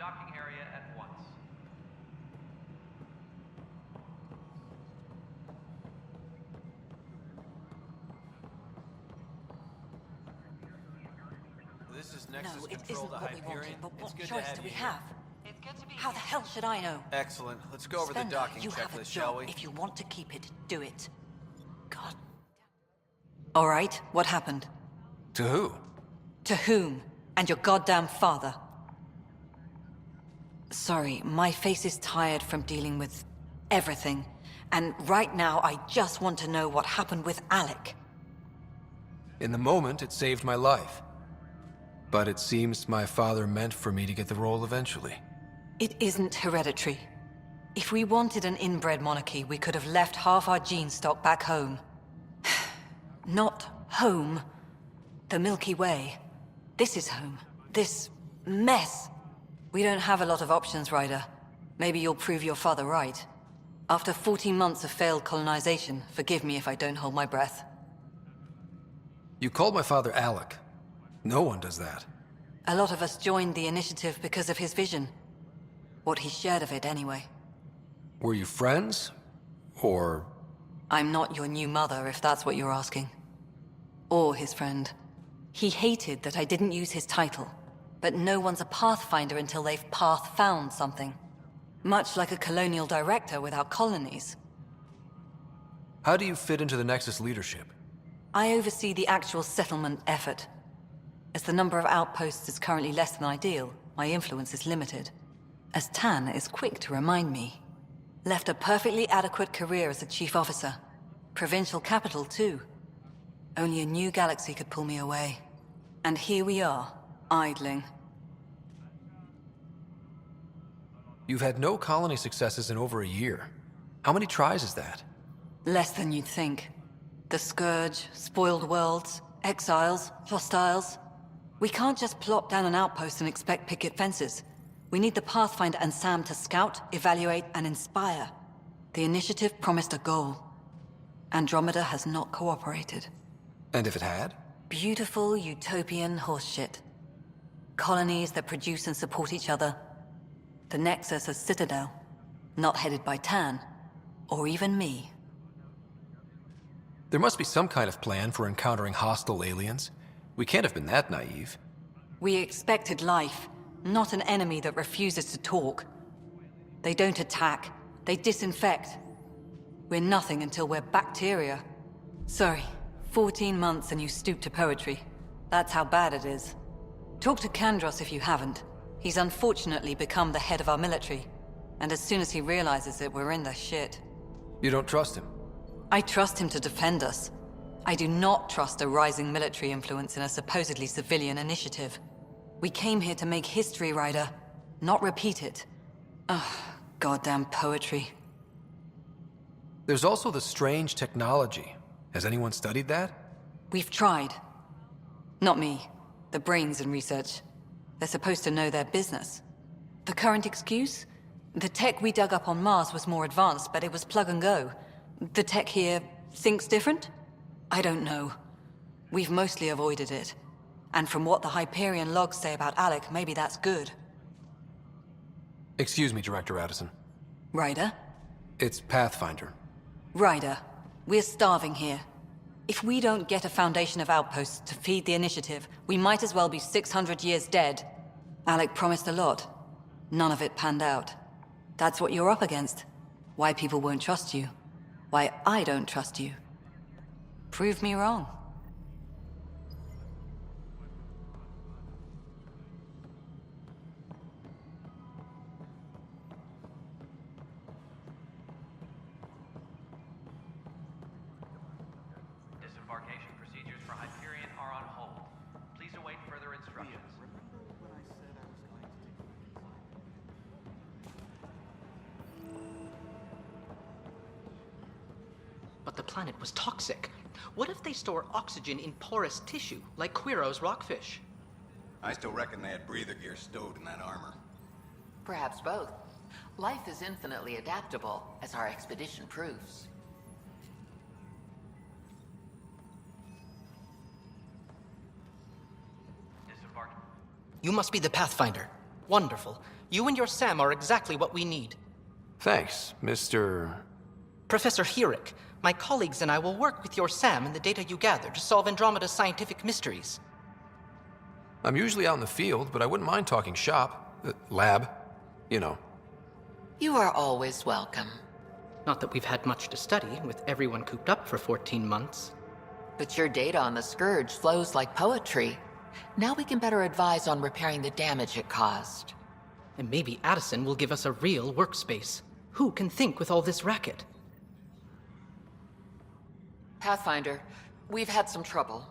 docking area at once. This is No, Nexus it Control isn't to what we wanted, Hyperion. but It's what good choice to have do we you here. have? It's good to be How the here. hell should I know? Excellent. Let's go over the Spender, docking you have a checklist, shall job. we? If you want to keep it, do it. God. All right, what happened? To who? To whom? And your goddamn father. Sorry, my face is tired from dealing with everything. And right now, I just want to know what happened with Alec. In the moment, it saved my life. But it seems my father meant for me to get the role eventually. It isn't hereditary. If we wanted an inbred monarchy, we could have left half our gene stock back home. Not home. The Milky Way. This is home. This mess. We don't have a lot of options, Ryder. Maybe you'll prove your father right. After 14 months of failed colonization, forgive me if I don't hold my breath. You called my father Alec. No one does that. A lot of us joined the initiative because of his vision. What he shared of it, anyway. Were you friends? Or... I'm not your new mother, if that's what you're asking. Or his friend. He hated that I didn't use his title. But no one's a pathfinder until they've path-found something. Much like a colonial director without colonies. How do you fit into the Nexus leadership? I oversee the actual settlement effort. As the number of outposts is currently less than ideal, my influence is limited. As Tan is quick to remind me. Left a perfectly adequate career as a chief officer. Provincial capital, too. Only a new galaxy could pull me away. And here we are, idling. You've had no colony successes in over a year. How many tries is that? Less than you'd think. The Scourge, spoiled worlds, exiles, hostiles. We can't just plop down an outpost and expect picket fences. We need the Pathfinder and Sam to scout, evaluate, and inspire. The initiative promised a goal. Andromeda has not cooperated. And if it had? Beautiful utopian horseshit. Colonies that produce and support each other. The Nexus as Citadel. Not headed by Tan. Or even me. There must be some kind of plan for encountering hostile aliens. We can't have been that naive. We expected life, not an enemy that refuses to talk. They don't attack, they disinfect. We're nothing until we're bacteria. Sorry, 14 months and you stoop to poetry. That's how bad it is. Talk to Kandros if you haven't. He's unfortunately become the head of our military. And as soon as he realizes it, we're in the shit. You don't trust him? I trust him to defend us. I do not trust a rising military influence in a supposedly civilian initiative. We came here to make history, Ryder, not repeat it. Ugh, goddamn poetry. There's also the strange technology. Has anyone studied that? We've tried. Not me. The brains in research. They're supposed to know their business. The current excuse? The tech we dug up on Mars was more advanced, but it was plug and go. The tech here thinks different? I don't know. We've mostly avoided it. And from what the Hyperion logs say about Alec, maybe that's good. Excuse me, Director Addison. Ryder? It's Pathfinder. Ryder, we're starving here. If we don't get a foundation of outposts to feed the initiative, we might as well be 600 years dead. Alec promised a lot. None of it panned out. That's what you're up against. Why people won't trust you. Why I don't trust you. Prove me wrong. Disembarkation procedures for Hyperion are on hold. Please await further instructions. But the planet was toxic. What if they store oxygen in porous tissue, like Quiro's rockfish? I still reckon they had breather gear stowed in that armor. Perhaps both. Life is infinitely adaptable, as our expedition proves. Disembark. You must be the Pathfinder. Wonderful. You and your Sam are exactly what we need. Thanks, Mr. Professor Herrick, my colleagues and I will work with your Sam and the data you gather to solve Andromeda's scientific mysteries. I'm usually out in the field, but I wouldn't mind talking shop. Lab. You know. You are always welcome. Not that we've had much to study, with everyone cooped up for 14 months. But your data on the Scourge flows like poetry. Now we can better advise on repairing the damage it caused. And maybe Addison will give us a real workspace. Who can think with all this racket? Pathfinder, we've had some trouble.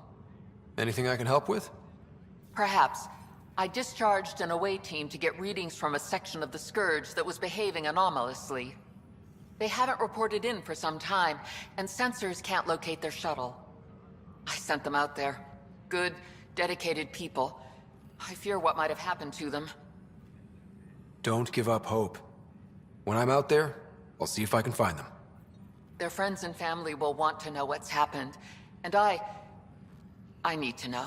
Anything I can help with? Perhaps. I discharged an away team to get readings from a section of the Scourge that was behaving anomalously. They haven't reported in for some time, and sensors can't locate their shuttle. I sent them out there. Good, dedicated people. I fear what might have happened to them. Don't give up hope. When I'm out there, I'll see if I can find them. Their friends and family will want to know what's happened, and I need to know.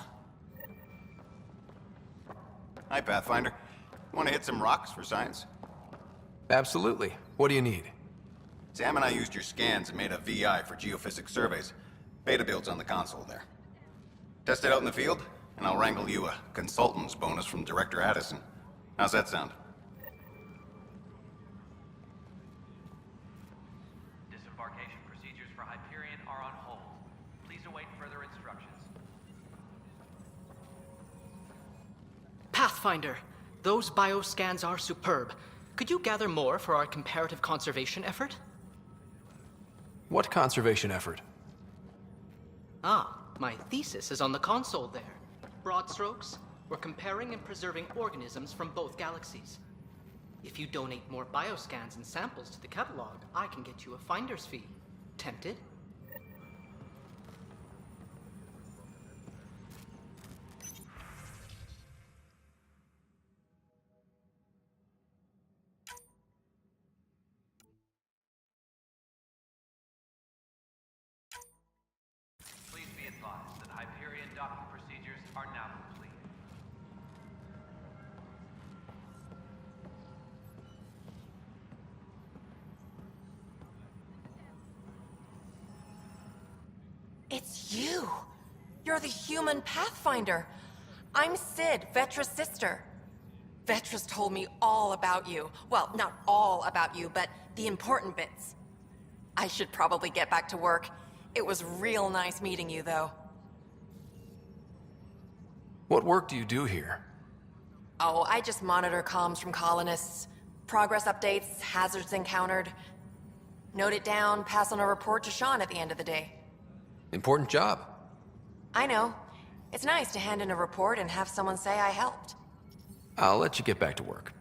Hi, Pathfinder. Want to hit some rocks for science? Absolutely. What do you need? Sam and I used your scans and made a VI for geophysics surveys. Beta builds on the console there. Test it out in the field, and I'll wrangle you a consultant's bonus from Director Addison. How's that sound? Disembarkation procedures for Hyperion are on hold. Please await further instructions. Pathfinder, those bioscans are superb. Could you gather more for our comparative conservation effort? What conservation effort? Ah, my thesis is on the console there. Broad strokes, we're comparing and preserving organisms from both galaxies. If you donate more bioscans and samples to the catalog, I can get you a finder's fee. Tempted? Please be advised that Hyperion docking procedures are now complete. It's you! You're the human Pathfinder. I'm Sid, Vetra's sister. Vetra's told me all about you. Well, not all about you, but the important bits. I should probably get back to work. It was real nice meeting you, though. What work do you do here? Oh, I just monitor comms from colonists. Progress updates, hazards encountered. Note it down, pass on a report to Sean at the end of the day. Important job. I know. It's nice to hand in a report and have someone say I helped. I'll let you get back to work.